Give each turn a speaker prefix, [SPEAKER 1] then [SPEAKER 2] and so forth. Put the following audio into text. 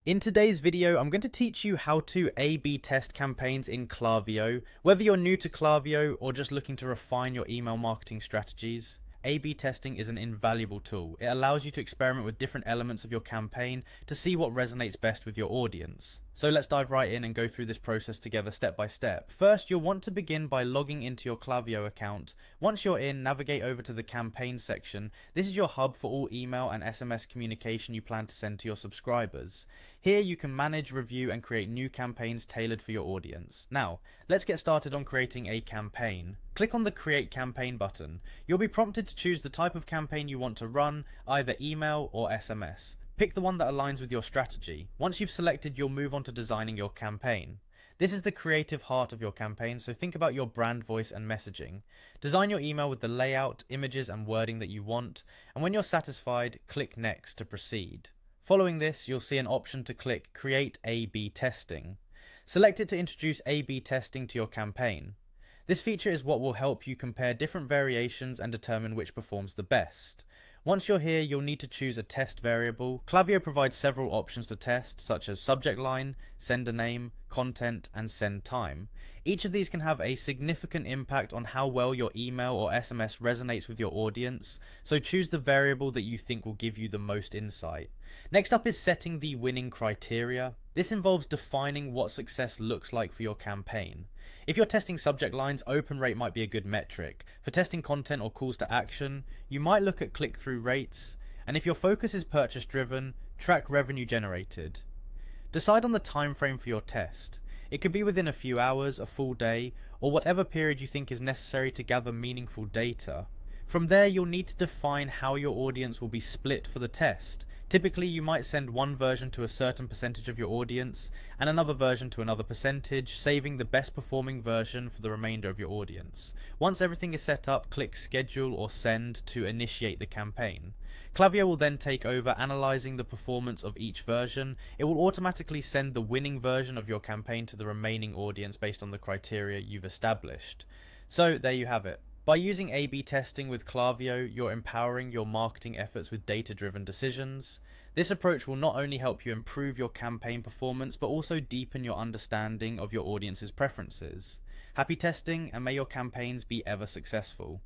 [SPEAKER 1] In today's video, I'm going to teach you how to A/B test campaigns in Klaviyo. Whether you're new to Klaviyo or just looking to refine your email marketing strategies, A/B testing is an invaluable tool. It allows you to experiment with different elements of your campaign to see what resonates best with your audience. So let's dive right in and go through this process together step by step. First, you'll want to begin by logging into your Klaviyo account. Once you're in, navigate over to the campaign section. This is your hub for all email and SMS communication you plan to send to your subscribers. Here you can manage, review, and create new campaigns tailored for your audience. Now, let's get started on creating a campaign. Click on the Create Campaign button. You'll be prompted to choose the type of campaign you want to run, either email or SMS. Pick the one that aligns with your strategy. Once you've selected, you'll move on to designing your campaign. This is the creative heart of your campaign, so think about your brand voice and messaging. Design your email with the layout, images, and wording that you want, and when you're satisfied, click Next to proceed. Following this, you'll see an option to click Create A/B Testing. Select it to introduce A/B testing to your campaign. This feature is what will help you compare different variations and determine which performs the best. Once you're here, you'll need to choose a test variable. Klaviyo provides several options to test, such as subject line, sender name, content, and send time. Each of these can have a significant impact on how well your email or SMS resonates with your audience, so choose the variable that you think will give you the most insight. Next up is setting the winning criteria. This involves defining what success looks like for your campaign. If you're testing subject lines, open rate might be a good metric. For testing content or calls to action, you might look at click-through rates. And if your focus is purchase driven, track revenue generated. Decide on the time frame for your test. It could be within a few hours, a full day, or whatever period you think is necessary to gather meaningful data. From there, you'll need to define how your audience will be split for the test. Typically, you might send one version to a certain percentage of your audience and another version to another percentage, saving the best performing version for the remainder of your audience. Once everything is set up, click Schedule or Send to initiate the campaign. Klaviyo will then take over analyzing the performance of each version. It will automatically send the winning version of your campaign to the remaining audience based on the criteria you've established. So there you have it. By using A/B testing with Klaviyo, you're empowering your marketing efforts with data-driven decisions. This approach will not only help you improve your campaign performance, but also deepen your understanding of your audience's preferences. Happy testing, and may your campaigns be ever successful.